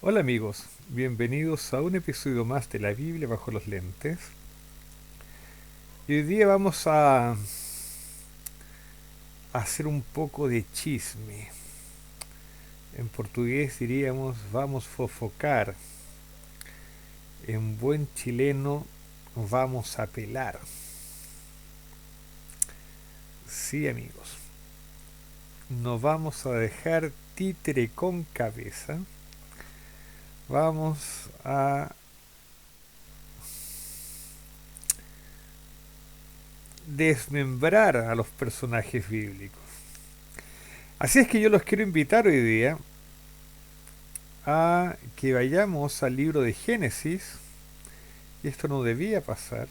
Hola amigos, bienvenidos a un episodio más de la Biblia bajo los lentes. Y hoy día vamos a hacer un poco de chisme. En portugués diríamos vamos fofocar. En buen chileno vamos a pelar. Sí amigos, no vamos a dejar títere con cabeza. Vamos a desmembrar a los personajes bíblicos. Así es que yo los quiero invitar hoy día a que vayamos al libro de Génesis, y esto no debía pasar.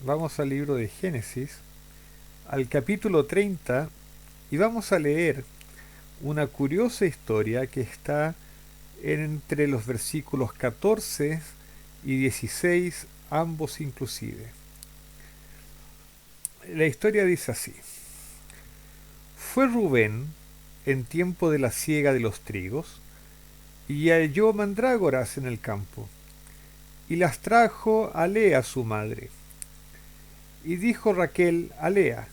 Vamos al libro de Génesis, al capítulo 30, y vamos a leer una curiosa historia que está entre los versículos 14 y 16, ambos inclusive. La historia dice así: Fue Rubén en tiempo de la siega de los trigos, y halló mandrágoras en el campo, y las trajo a Lea su madre. Y dijo Raquel a Lea: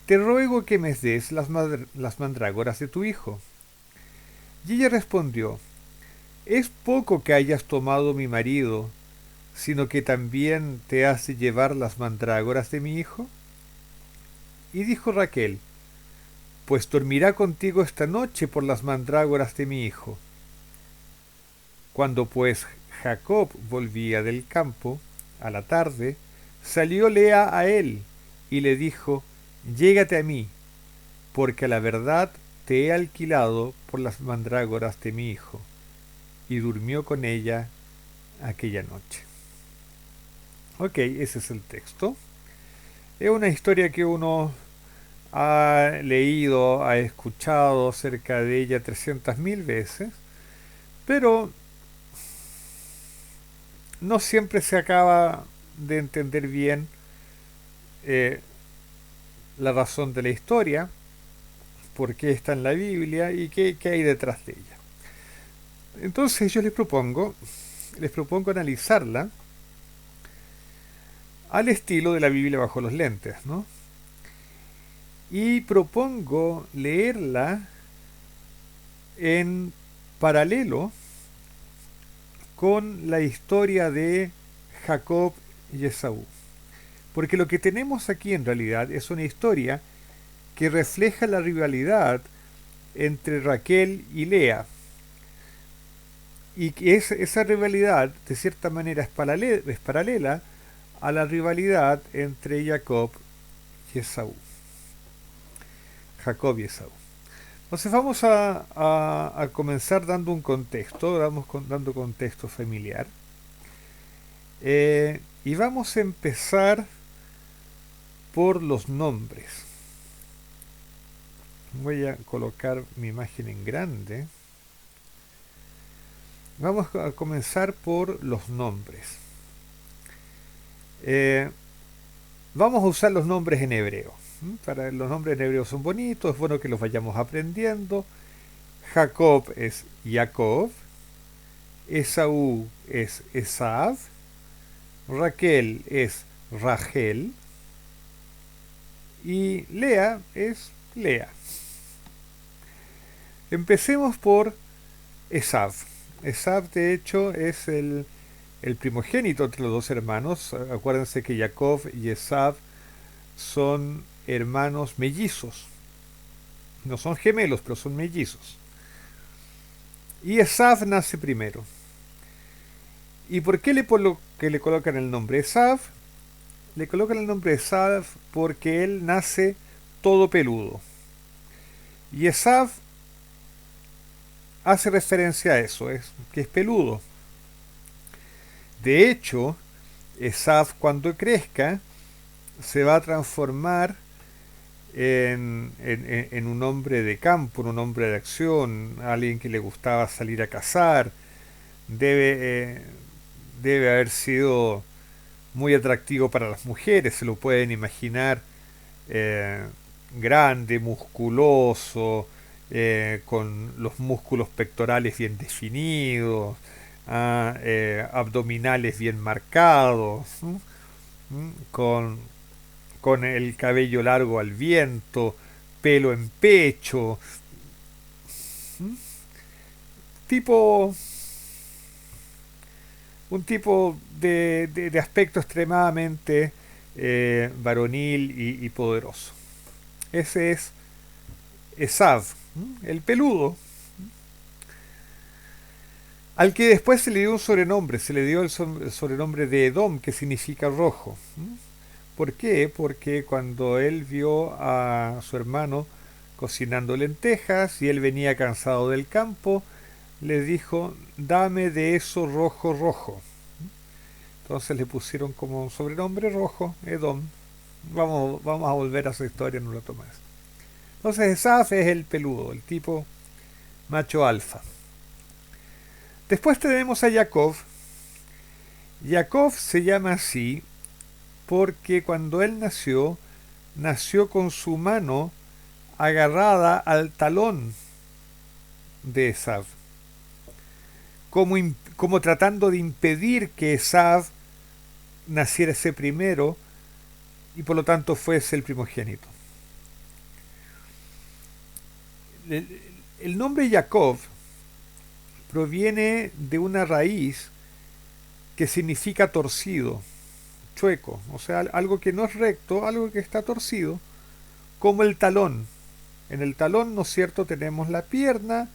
Te ruego que me des las mandrágoras de tu hijo. Y ella respondió: Es poco que hayas tomado mi marido, sino que también te has de llevar las mandrágoras de mi hijo. Y dijo Raquel: Pues dormirá contigo esta noche por las mandrágoras de mi hijo. Cuando pues Jacob volvía del campo, a la tarde, salió Lea a él y le dijo: Llégate a mí, porque a la verdad te he alquilado por las mandrágoras de mi hijo. Y durmió con ella aquella noche. Ok, ese es el texto. Es una historia que uno ha leído, ha escuchado cerca de ella 300.000 veces, pero no siempre se acaba de entender bien eh, la razón de la historia, por qué está en la Biblia y qué hay detrás de ella. Entonces yo les propongo analizarla al estilo de la Biblia bajo los lentes, ¿no? Y propongo leerla en paralelo con la historia de Jacob y Esaú. Porque lo que tenemos aquí en realidad es una historia que refleja la rivalidad entre Raquel y Lea. Y que esa rivalidad, de cierta manera, es paralela a la rivalidad entre y Esaú. Jacob y Esaú. Entonces vamos a comenzar dando un contexto, dando contexto familiar. Y vamos a empezar por los nombres. Voy a colocar mi imagen en grande. Vamos a comenzar por los nombres. Eh, Vamos a usar los nombres en hebreo. Para los nombres en hebreo son bonitos, es bueno que los vayamos aprendiendo. Jacob es Jacob, Esaú es Esav, Raquel es Rachel y Lea es Lea. Empecemos por Esav. Esav de hecho es el primogénito entre los dos hermanos. Acuérdense que Jacob y Esav son hermanos mellizos. No son gemelos, pero son mellizos. Y Esav nace primero. ¿Y por qué que le colocan el nombre Esav? Le colocan el nombre Esav porque él nace todo peludo. Y Esav hace referencia a eso, que es peludo. De hecho, Esav cuando crezca se va a transformar en un hombre de campo, en un hombre de acción, alguien que le gustaba salir a cazar. Debe, eh, debe haber sido muy atractivo para las mujeres, se lo pueden imaginar, eh, grande, musculoso, con los músculos pectorales bien definidos, abdominales bien marcados, con, con el cabello largo al viento, pelo en pecho, ¿m? tipo un tipo de aspecto extremadamente varonil y poderoso. Ese es Esav, el peludo, al que después se le dio un sobrenombre, se le dio el sobrenombre de Edom, que significa rojo. ¿Por qué? Porque cuando él vio a su hermano cocinando lentejas y él venía cansado del campo, le dijo, dame de eso rojo rojo. Entonces le pusieron como sobrenombre rojo, Edom. Vamos a volver a su historia en un rato más. Entonces Esaf es el peludo, el tipo macho alfa. Después tenemos a Jacob. Jacob se llama así porque cuando él nació, nació con su mano agarrada al talón de Esav, como tratando de impedir que Esav naciese primero y por lo tanto fuese el primogénito. El, el nombre Jacob proviene de una raíz que significa torcido, chueco, o sea, algo que no es recto, algo que está torcido, como el talón. En el talón, ¿no es cierto?, tenemos la pierna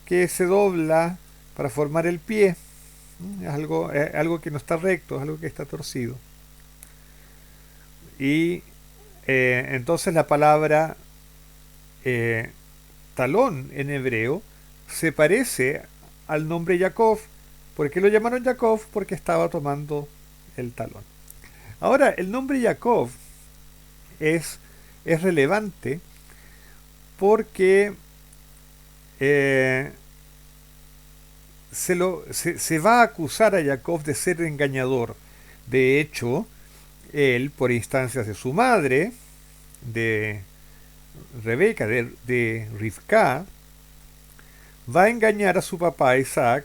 que se dobla para formar el pie. Es algo que no está recto, es algo que está torcido. Y entonces la palabra eh, talón en hebreo se parece al nombre Jacob. ¿Por qué lo llamaron Jacob? Porque estaba tomando el talón. Ahora, el nombre Jacob es, es relevante porque eh, se va a acusar a Jacob de ser engañador. De hecho, él, por instancias de su madre, de Rebeca, de Rivka, va a engañar a su papá Isaac,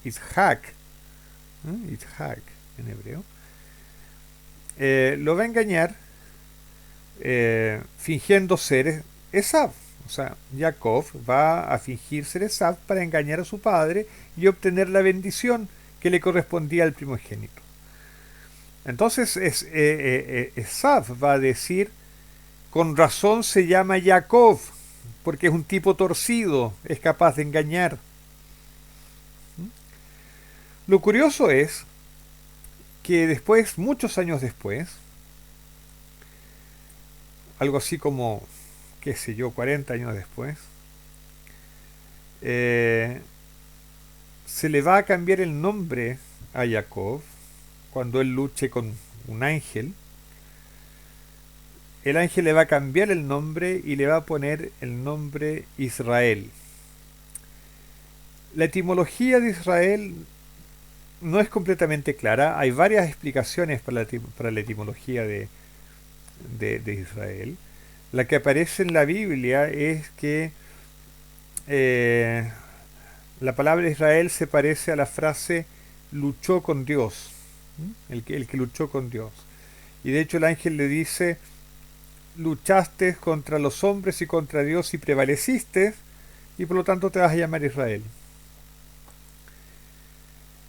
Itzhak, Itzhak en hebreo, lo va a engañar fingiendo ser Esav. O sea, Jacob va a fingir ser Esav para engañar a su padre y obtener la bendición que le correspondía al primogénito. Entonces Esav va a decir, con razón se llama Jacob, porque es un tipo torcido, es capaz de engañar. Lo curioso es que después, muchos años después, algo así como, qué sé yo, 40 años después, eh, se le va a cambiar el nombre a Jacob cuando él luche con un ángel. El ángel le va a cambiar el nombre y le va a poner el nombre Israel. La etimología de Israel no es completamente clara. Hay varias explicaciones para la etimología de Israel. La que aparece en la Biblia es que la palabra Israel se parece a la frase luchó con Dios, el que luchó con Dios. Y de hecho el ángel le dice, luchaste contra los hombres y contra Dios y prevaleciste, y por lo tanto te vas a llamar Israel.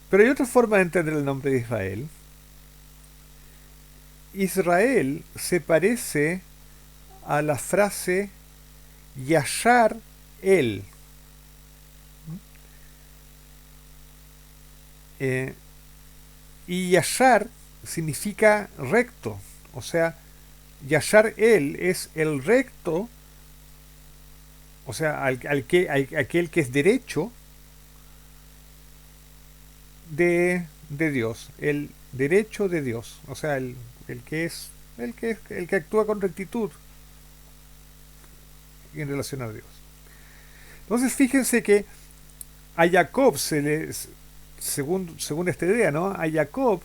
Pero hay otra forma de entender el nombre de Israel. Israel se parece a la frase Yashar el. Y Yashar significa recto. O sea, Yashar el es el recto, o sea, aquel que es derecho de Dios. El derecho de Dios. O sea, el que es el que actúa con rectitud en relación a Dios. Entonces fíjense que a Jacob según esta idea, ¿no? A Jacob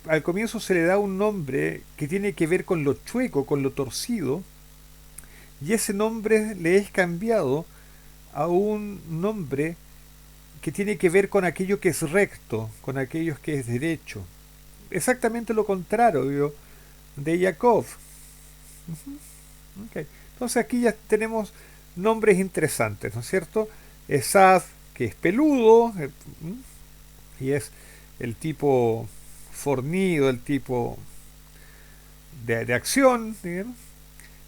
al comienzo se le da un nombre que tiene que ver con lo chueco, con lo torcido, y ese nombre le es cambiado a un nombre que tiene que ver con aquello que es recto, con aquello que es derecho. Exactamente lo contrario de Jacob. Okay. Entonces aquí ya tenemos nombres interesantes, ¿no es cierto? Esav, que es peludo, y es el tipo fornido, el tipo de acción, digamos.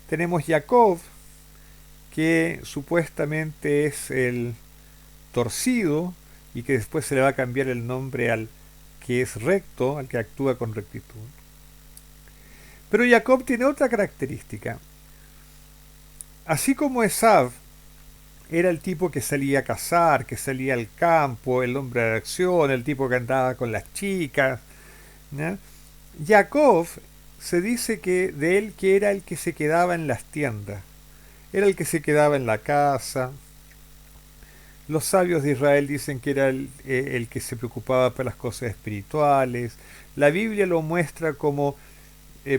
Tenemos Jacob, que supuestamente es el torcido y que después se le va a cambiar el nombre al que es recto, al que actúa con rectitud. Pero Jacob tiene otra característica. Así como Esav era el tipo que salía a cazar, que salía al campo, el hombre de acción, el tipo que andaba con las chicas, ¿no? Jacob se dice que de él que era el que se quedaba en las tiendas, era el que se quedaba en la casa. Los sabios de Israel dicen que era el que se preocupaba por las cosas espirituales. La Biblia lo muestra como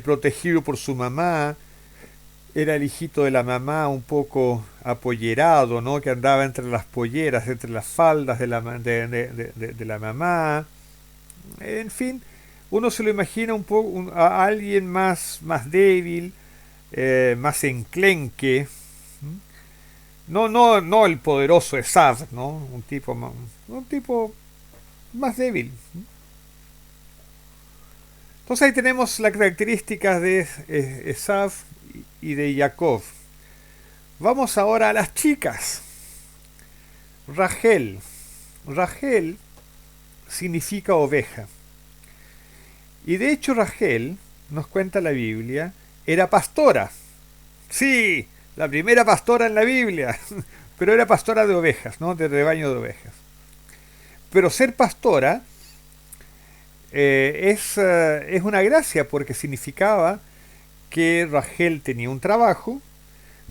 protegido por su mamá. Era el hijito de la mamá un poco apollerado, ¿no? Que andaba entre las polleras, entre las faldas de la mamá. En fin, uno se lo imagina un poco a alguien más débil, más enclenque. No el poderoso Esav, ¿no? Un tipo más débil. Entonces ahí tenemos las características de Esav y de Jacob. Vamos ahora a las chicas. Rachel. Rachel significa oveja. Y de hecho Rachel, nos cuenta la Biblia, era pastora. Sí, la primera pastora en la Biblia. Pero era pastora de ovejas, ¿no? De rebaño de ovejas. Pero ser pastora es una gracia porque significaba que Rachel tenía un trabajo,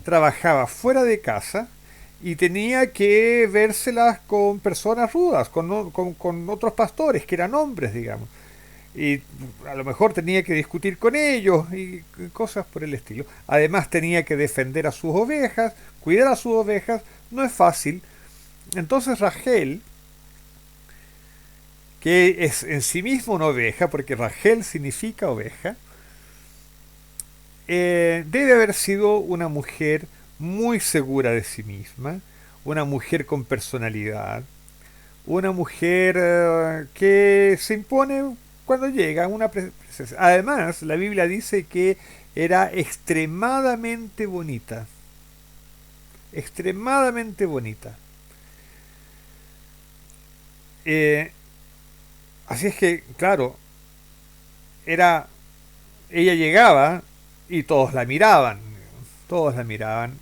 trabajaba fuera de casa y tenía que vérselas con personas rudas, con otros pastores que eran hombres, digamos. Y a lo mejor tenía que discutir con ellos y cosas por el estilo. Además tenía que defender a sus ovejas, cuidar a sus ovejas, no es fácil. Entonces Rachel, que es en sí misma una oveja, porque Rachel significa oveja, debe haber sido una mujer muy segura de sí misma, una mujer con personalidad, una mujer que se impone cuando llega a una presencia. Además, la Biblia dice que era extremadamente bonita, extremadamente bonita. Eh, Así es que, claro, era ella llegaba y todos la miraban,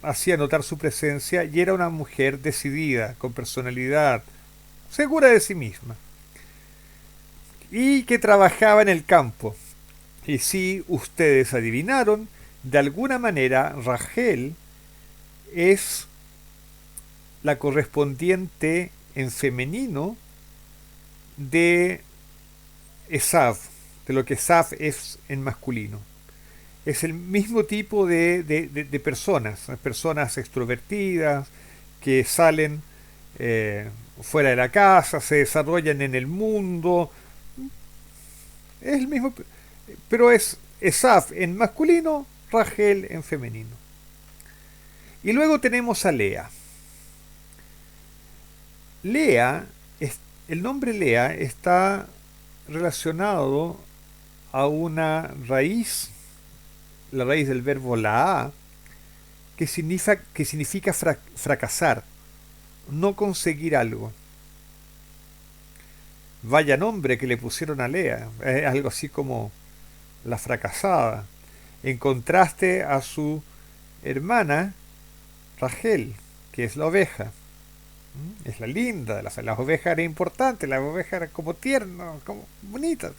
hacía notar su presencia y era una mujer decidida, con personalidad, segura de sí misma y que trabajaba en el campo. Y si ustedes adivinaron, de alguna manera Rachel es la correspondiente en femenino de Esav, de lo que Esav es en masculino. Es el mismo tipo de personas extrovertidas que salen fuera de la casa, se desarrollan en el mundo. Es el mismo, pero es Esaf en masculino, Rachel en femenino. Y luego tenemos a Lea. Lea, el nombre Lea está relacionado a una raíz, la raíz del verbo laa, que significa fracasar, no conseguir algo. Vaya nombre que le pusieron a Lea, es algo así como la fracasada, en contraste a su hermana Rachel, que es la oveja. Es la linda de las ovejas, era importante, las ovejas eran como tiernas, como bonitas.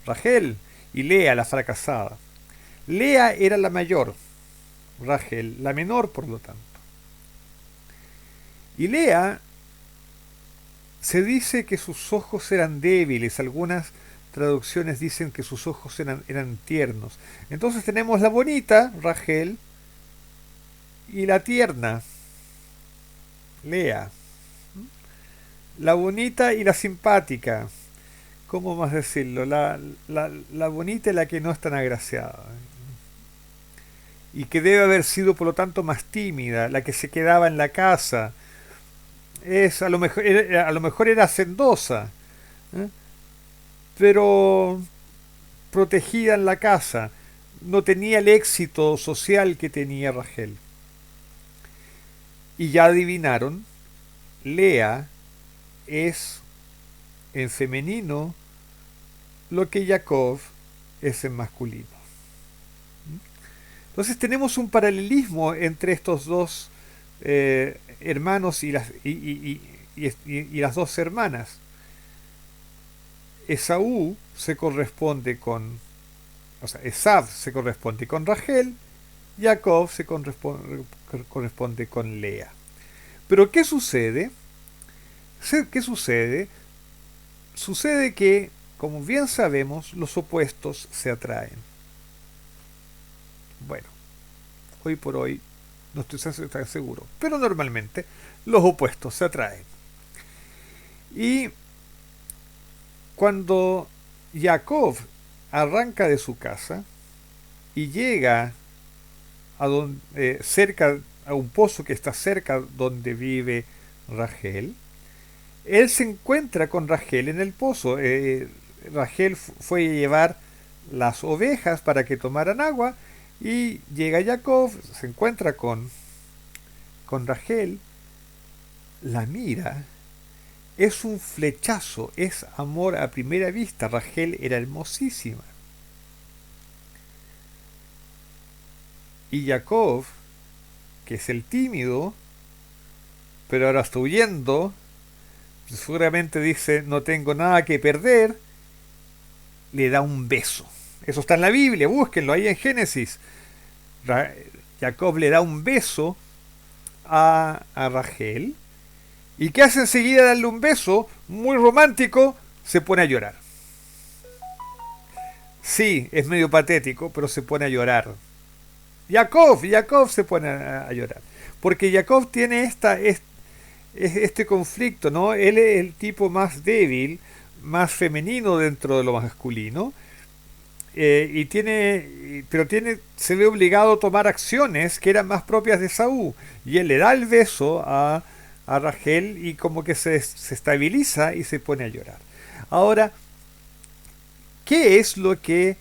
Rachel y Lea, la fracasada. Lea era la mayor, Rachel la menor, por lo tanto. Y Lea se dice que sus ojos eran débiles, algunas traducciones dicen que sus ojos eran tiernos. Entonces tenemos la bonita, Rachel, y la tierna, Lea. La bonita y la simpática. ¿Cómo más decirlo? La bonita y la que no es tan agraciada. Y que debe haber sido por lo tanto más tímida, la que se quedaba en la casa. A lo mejor era hacendosa, ¿eh? Pero protegida en la casa. No tenía el éxito social que tenía Rachel. Y ya adivinaron, Lea es en femenino lo que Jacob es en masculino. Entonces tenemos un paralelismo entre estos dos hermanos y las dos hermanas. Esaú se corresponde con, o sea, Esav se corresponde con Rachel, Jacob se corresponde con Lea. Pero ¿qué sucede? ¿Qué sucede? Sucede que, como bien sabemos, los opuestos se atraen. Bueno, hoy por hoy no estoy tan seguro, pero normalmente los opuestos se atraen. Y cuando Jacob arranca de su casa y llega cerca a un pozo que está cerca donde vive Rachel, él se encuentra con Rachel en el pozo. Rachel fue a llevar las ovejas para que tomaran agua y llega Jacob, se encuentra con Rachel, la mira, es un flechazo, es amor a primera vista. Rachel era hermosísima. Y Jacob, que es el tímido, pero ahora está huyendo, seguramente dice, no tengo nada que perder, le da un beso. Eso está en la Biblia, búsquenlo ahí en Génesis. Jacob le da un beso a Rachel. ¿Y qué hace enseguida darle un beso? Muy romántico, se pone a llorar. Sí, es medio patético, pero se pone a llorar. Jacob se pone a llorar. Porque Jacob tiene este conflicto, ¿no? Él es el tipo más débil, más femenino dentro de lo masculino, se ve obligado a tomar acciones que eran más propias de Saúl. Y él le da el beso a Rachel y como que se estabiliza y se pone a llorar. Ahora, ¿qué es lo que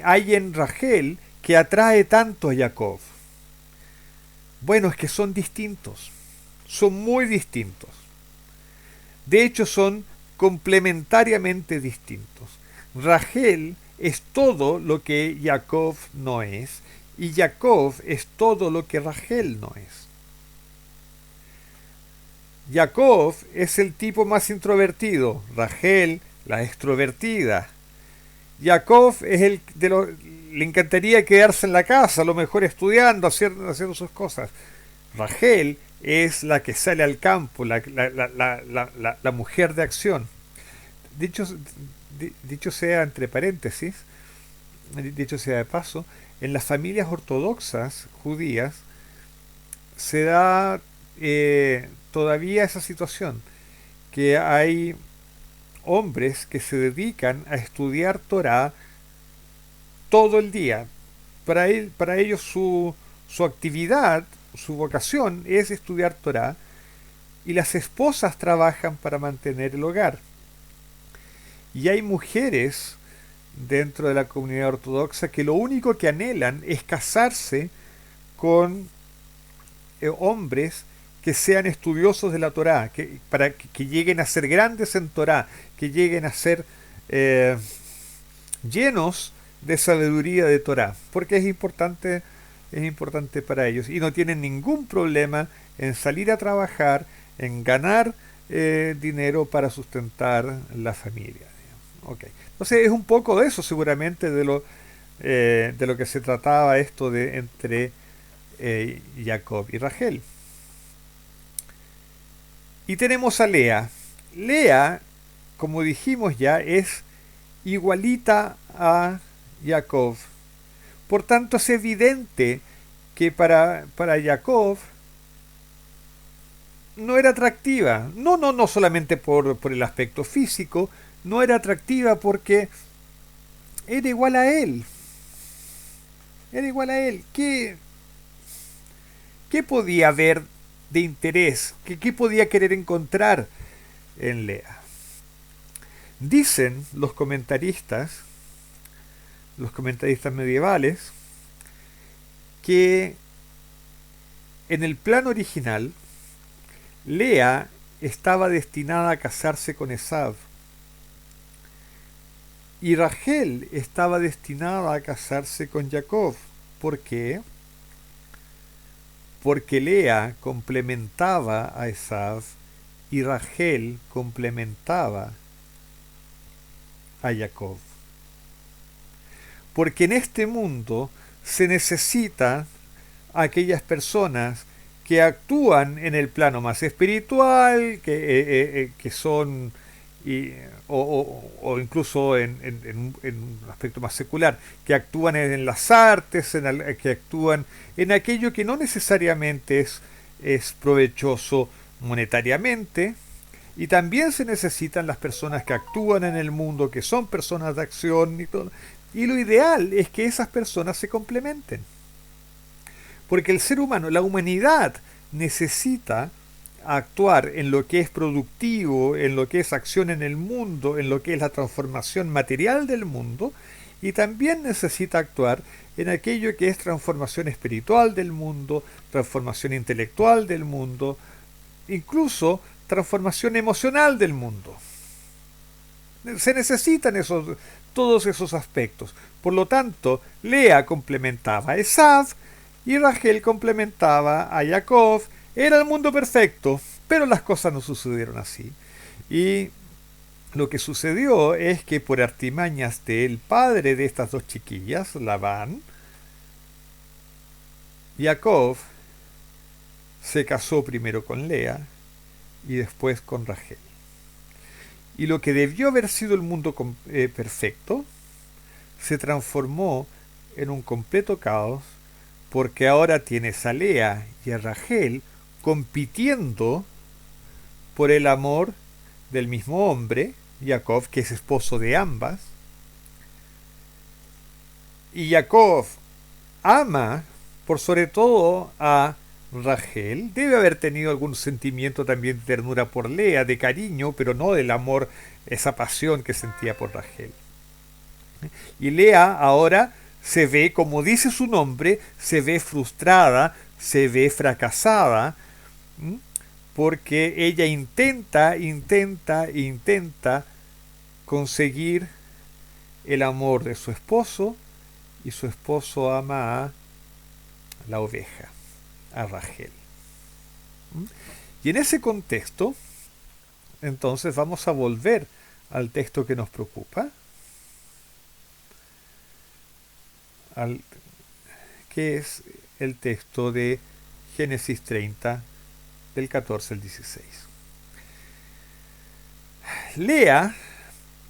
hay en Rachel que atrae tanto a Jacob? Bueno, es que son distintos, son muy distintos. De hecho, son complementariamente distintos. Rachel es todo lo que Jacob no es, y Jacob es todo lo que Rachel no es. Jacob es el tipo más introvertido, Rachel la extrovertida. Jacob es le encantaría quedarse en la casa, a lo mejor estudiando, haciendo sus cosas. Rachel es la que sale al campo, la mujer de acción. Dicho, dicho sea entre paréntesis, dicho sea de paso, en las familias ortodoxas judías se da todavía esa situación, que hay hombres que se dedican a estudiar Torah todo el día. Para ellos su actividad, su vocación es estudiar Torah, y las esposas trabajan para mantener el hogar. Y hay mujeres dentro de la comunidad ortodoxa que lo único que anhelan es casarse con hombres que sean estudiosos de la Torá, para que lleguen a ser grandes en Torá, que lleguen a ser llenos de sabiduría de Torá, porque es importante para ellos, y no tienen ningún problema en salir a trabajar, en ganar dinero para sustentar la familia. Okay. Entonces es un poco de eso seguramente de lo que se trataba esto de entre Jacob y Rachel. Y tenemos a Lea. Lea, como dijimos ya, es igualita a Jacob. Por tanto, es evidente que para Jacob no era atractiva. No solamente por el aspecto físico, no era atractiva porque era igual a él. Era igual a él. ¿Qué podía haber de interés? ¿Qué podía querer encontrar en Lea? Dicen los comentaristas medievales, que en el plan original, Lea estaba destinada a casarse con Esav y Rachel estaba destinada a casarse con Jacob. ¿Por qué? Porque Lea complementaba a Esav y Rachel complementaba a Jacob. Porque en este mundo se necesitan aquellas personas que actúan en el plano más espiritual, que son, y, o incluso en un aspecto más secular, que actúan en las artes, que actúan en aquello que no necesariamente es provechoso monetariamente. Y también se necesitan las personas que actúan en el mundo, que son personas de acción y todo. Y lo ideal es que esas personas se complementen. Porque el ser humano, la humanidad, necesita actuar en lo que es productivo, en lo que es acción en el mundo, en lo que es la transformación material del mundo, y también necesita actuar en aquello que es transformación espiritual del mundo, transformación intelectual del mundo, incluso transformación emocional del mundo. Se necesitan todos esos aspectos. Por lo tanto, Lea complementaba a Esav y Rachel complementaba a Jacob. Era el mundo perfecto, pero las cosas no sucedieron así. Y lo que sucedió es que por artimañas del padre de estas dos chiquillas, Labán, Jacob se casó primero con Lea y después con Rachel. Y lo que debió haber sido el mundo perfecto se transformó en un completo caos, porque ahora tienes a Lea y a Rachel compitiendo por el amor del mismo hombre, Jacob, que es esposo de ambas. Y Jacob ama por sobre todo a Rachel. Debe haber tenido algún sentimiento también de ternura por Lea, de cariño, pero no del amor, esa pasión que sentía por Rachel. Y Lea ahora se ve, como dice su nombre, se ve frustrada, se ve fracasada, porque ella intenta conseguir el amor de su esposo, y su esposo ama a la oveja, a Rachel. Y en ese contexto, entonces vamos a volver al texto que nos preocupa, que es el texto de Génesis 30, del 14 al 16. Lea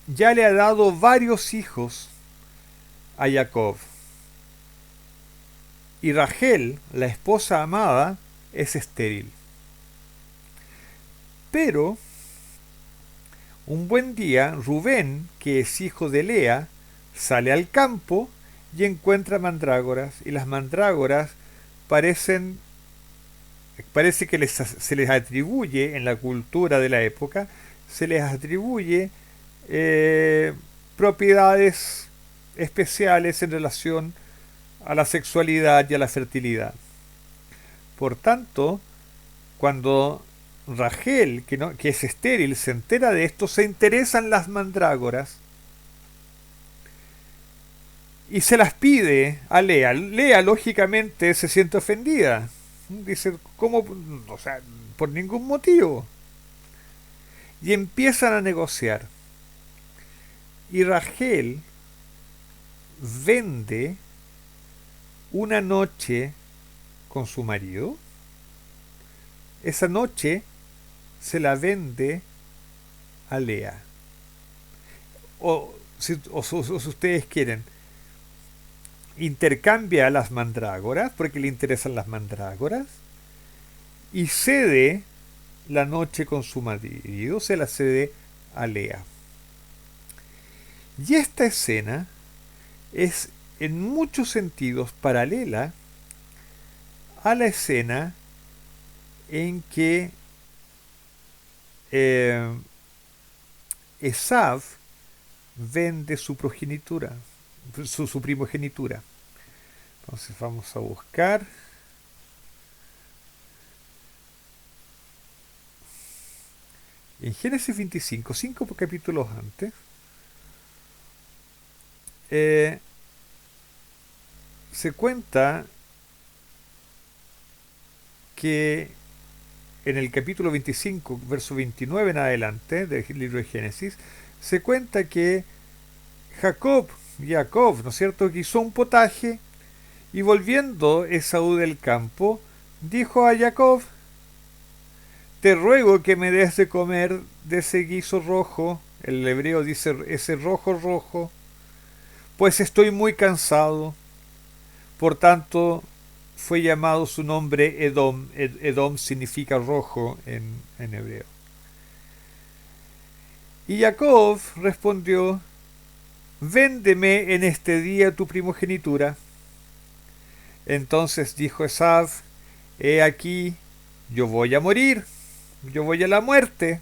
ya le ha dado varios hijos a Jacob, y Rachel, la esposa amada, es estéril. Pero un buen día Rubén, que es hijo de Lea, sale al campo y encuentra mandrágoras, y las mandrágoras parece que se les atribuye, en la cultura de la época, se les atribuye propiedades especiales en relación a la sexualidad y a la fertilidad. Por tanto, cuando Rachel, que es estéril, se entera de esto, se interesan las mandrágoras y se las pide a Lea. Lea, lógicamente, se siente ofendida. Dice, ¿cómo? O sea, por ningún motivo. Y empiezan a negociar. Y Rachel vende una noche con su marido. Esa noche se la vende a Lea. si ustedes quieren, intercambia a las mandrágoras porque le interesan las mandrágoras y cede la noche con su marido, se la cede a Lea. Y esta escena es en muchos sentidos paralela a la escena en que Esav vende su progenitura, su primogenitura. Entonces vamos a buscar. En Génesis 25, 5 capítulos antes, se cuenta que en el capítulo 25, verso 29 en adelante del libro de Génesis, se cuenta que Jacob, ¿no es cierto?, que hizo un potaje y volviendo Esaú del campo, dijo a Jacob: te ruego que me des de comer de ese guiso rojo, el hebreo dice ese rojo rojo, pues estoy muy cansado. Por tanto, fue llamado su nombre Edom. Edom significa rojo en hebreo. Y Jacob respondió: véndeme en este día tu primogenitura. Entonces dijo Esav: he aquí, yo voy a morir, yo voy a la muerte.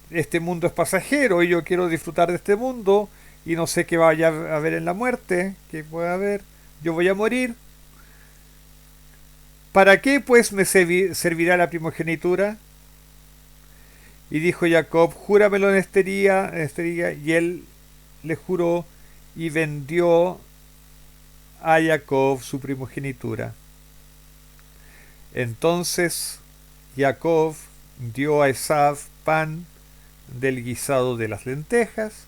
Este mundo es pasajero y yo quiero disfrutar de este mundo y no sé qué vaya a haber en la muerte, qué pueda haber. Yo voy a morir. ¿Para qué pues me servirá la primogenitura? Y dijo Jacob: júramelo en este día. Y él le juró y vendió a Jacob su primogenitura. Entonces Jacob dio a Esav pan del guisado de las lentejas,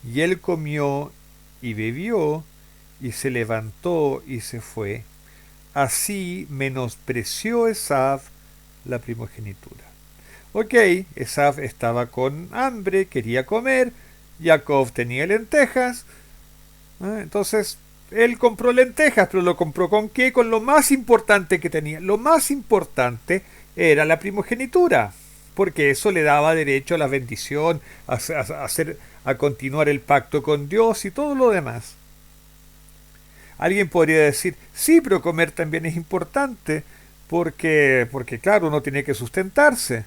y él comió y bebió, y se levantó y se fue. Así menospreció Esav la primogenitura. Ok, Esav estaba con hambre, quería comer, Jacob tenía lentejas, entonces él compró lentejas, pero lo compró ¿con qué? Con lo más importante que tenía. Lo más importante era la primogenitura, porque eso le daba derecho a la bendición, a continuar el pacto con Dios y todo lo demás. Alguien podría decir: sí, pero comer también es importante, porque claro, uno tiene que sustentarse.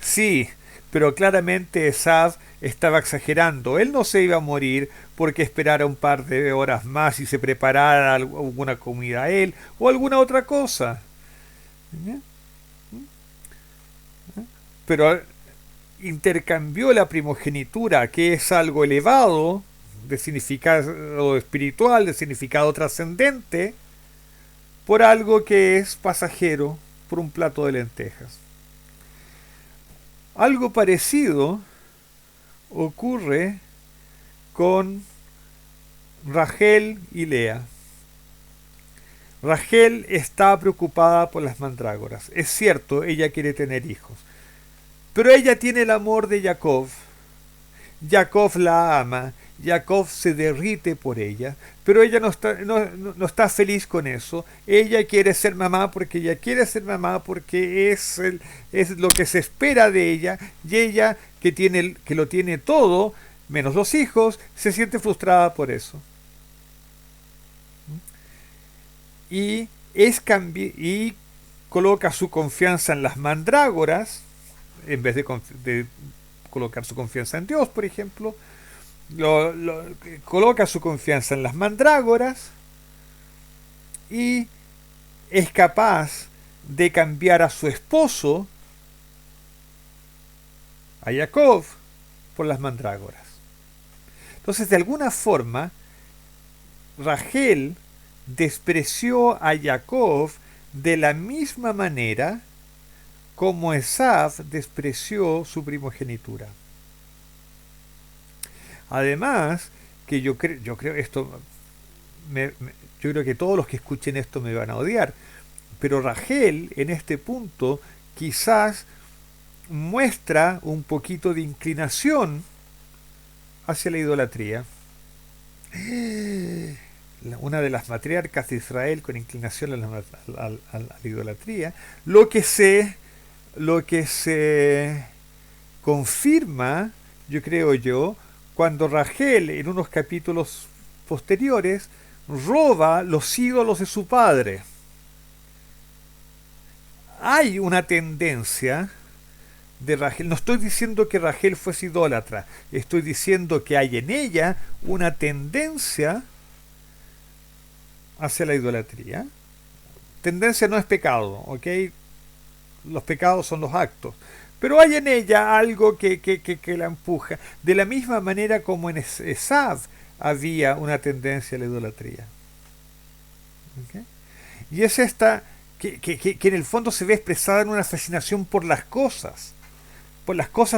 Sí, pero claramente Esav estaba exagerando. Él no se iba a morir porque esperara un par de horas más y se preparara alguna comida a él o alguna otra cosa. Pero intercambió la primogenitura, que es algo elevado, de significado espiritual, de significado trascendente, por algo que es pasajero, por un plato de lentejas. Algo parecido ocurre con Rachel y Lea. Rachel está preocupada por las mandrágoras. Es cierto, ella quiere tener hijos. Pero ella tiene el amor de Jacob. Jacob la ama. Jacob se derrite por ella. Pero ella no está feliz con eso. Ella quiere ser mamá porque es lo que se espera de ella. Y ella, que lo tiene todo, menos los hijos, se siente frustrada por eso. Y coloca su confianza en las mandrágoras en vez de colocar su confianza en Dios, por ejemplo. Coloca su confianza en las mandrágoras y es capaz de cambiar a su esposo, a Jacob, por las mandrágoras. Entonces, de alguna forma, Rachel despreció a Jacob de la misma manera como Esav despreció su primogenitura. Además, que yo creo esto, yo creo que todos los que escuchen esto me van a odiar, pero Rachel en este punto quizás muestra un poquito de inclinación hacia la idolatría. Una de las matriarcas de Israel con inclinación a la idolatría, lo que se confirma, yo creo yo, cuando Rachel en unos capítulos posteriores roba los ídolos de su padre. Hay una tendencia de Rachel, no estoy diciendo que Rachel fuese idólatra, estoy diciendo que hay en ella una tendencia hacia la idolatría. Tendencia no es pecado, ¿ok? Los pecados son los actos. Pero hay en ella algo que la empuja. De la misma manera como en Esav había una tendencia a la idolatría. ¿Okay? Y es esta que en el fondo se ve expresada en una fascinación por las cosas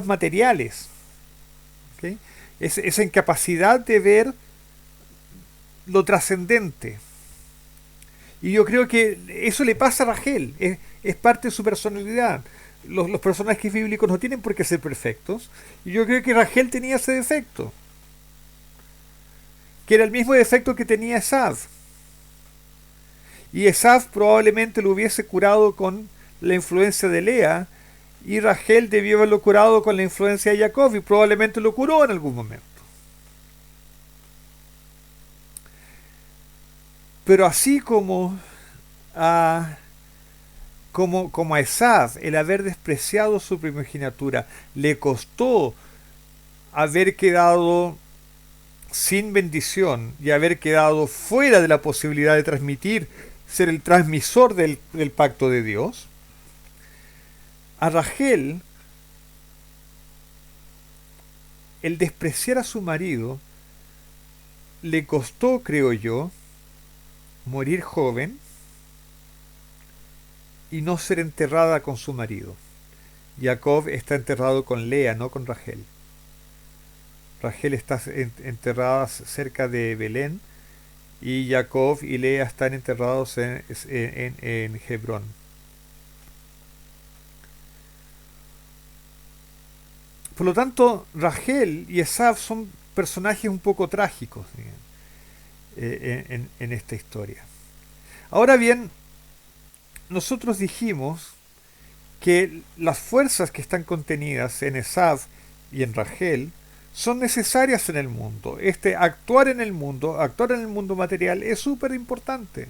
materiales. ¿Okay? Esa incapacidad de ver lo trascendente. Y yo creo que eso le pasa a Rachel, es parte de su personalidad. Los personajes bíblicos no tienen por qué ser perfectos, y yo creo que Rachel tenía ese defecto, que era el mismo defecto que tenía Esav. Y Esav probablemente lo hubiese curado con la influencia de Lea, y Rachel debió haberlo curado con la influencia de Jacob, y probablemente lo curó en algún momento. Pero así como a Esav, el haber despreciado su primogenitura le costó haber quedado sin bendición y haber quedado fuera de la posibilidad de transmitir, ser el transmisor del pacto de Dios, a Rachel, el despreciar a su marido, le costó, creo yo, morir joven y no ser enterrada con su marido. Jacob está enterrado con Lea, no con Rachel. Rachel está enterrada cerca de Belén y Jacob y Lea están enterrados en Hebrón. Por lo tanto, Rachel y Esav son personajes un poco trágicos en esta historia. Ahora bien, nosotros dijimos que las fuerzas que están contenidas en Esav y en Rachel son necesarias en el mundo. Actuar en el mundo material es súper importante.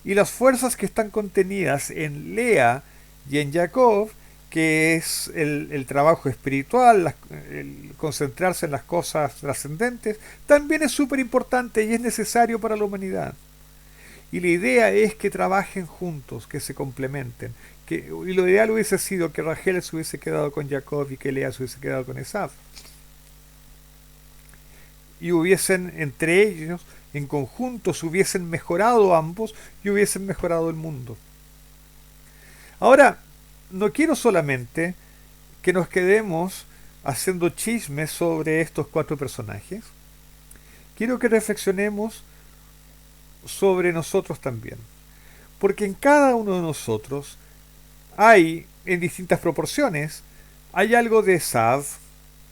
Y las fuerzas que están contenidas en Lea y en Jacob, que es el trabajo espiritual, el concentrarse en las cosas trascendentes, también es súper importante y es necesario para la humanidad. Y la idea es que trabajen juntos, que se complementen. Y lo ideal hubiese sido que Rachel se hubiese quedado con Jacob y que Lea se hubiese quedado con Esav. Y hubiesen, entre ellos, en conjunto, se hubiesen mejorado ambos y hubiesen mejorado el mundo. Ahora, no quiero solamente que nos quedemos haciendo chismes sobre estos 4 personajes. Quiero que reflexionemos sobre nosotros también. Porque en cada uno de nosotros hay, en distintas proporciones, hay algo de Esav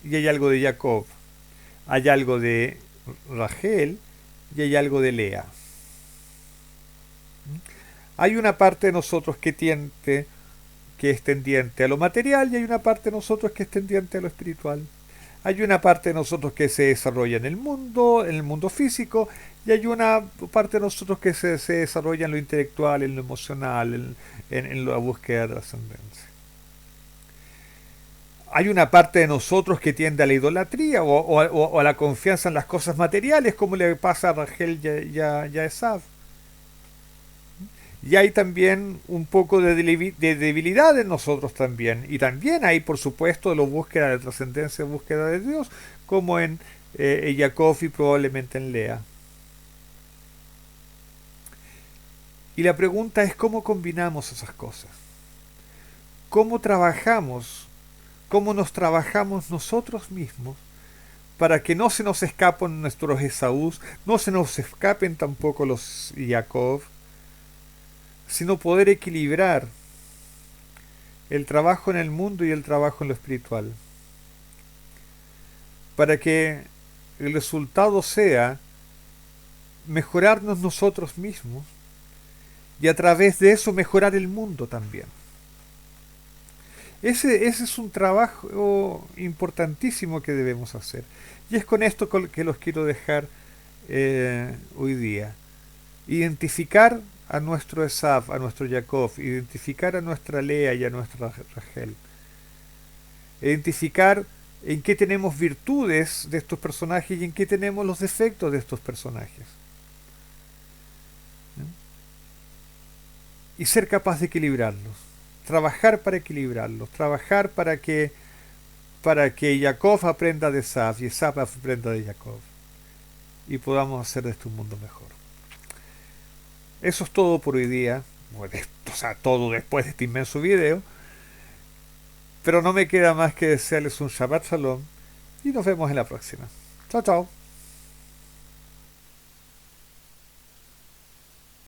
y hay algo de Jacob. Hay algo de Rachel y hay algo de Lea. Hay una parte de nosotros que es tendiente a lo material y hay una parte de nosotros que es tendiente a lo espiritual. Hay una parte de nosotros que se desarrolla en el mundo físico, y hay una parte de nosotros que se desarrolla en lo intelectual, en lo emocional, en la búsqueda de trascendencia. Hay una parte de nosotros que tiende a la idolatría o a la confianza en las cosas materiales, como le pasa a Rachel y a Esav. Y hay también un poco de debilidad en nosotros también. Y también hay, por supuesto, la búsqueda de trascendencia, búsqueda de Dios, como en Jacob y probablemente en Lea. Y la pregunta es cómo combinamos esas cosas. ¿Cómo nos trabajamos nosotros mismos para que no se nos escapen nuestros Esaús, no se nos escapen tampoco los Jacob, sino poder equilibrar el trabajo en el mundo y el trabajo en lo espiritual, para que el resultado sea mejorarnos nosotros mismos y a través de eso mejorar el mundo también. Ese es un trabajo importantísimo que debemos hacer. Y es con esto que los quiero dejar hoy día. Identificar a nuestro Esaf, a nuestro Jacob, identificar a nuestra Lea y a nuestra Rachel. Identificar en qué tenemos virtudes de estos personajes y en qué tenemos los defectos de estos personajes. Y ser capaz de equilibrarlos. Trabajar para equilibrarlos. Trabajar para que Jacob aprenda de Esaf y Esaf aprenda de Jacob. Y podamos hacer de este un mundo mejor. Eso es todo por hoy día. O sea, todo después de este inmenso video. Pero no me queda más que desearles un Shabbat Shalom y nos vemos en la próxima. Chao, chao.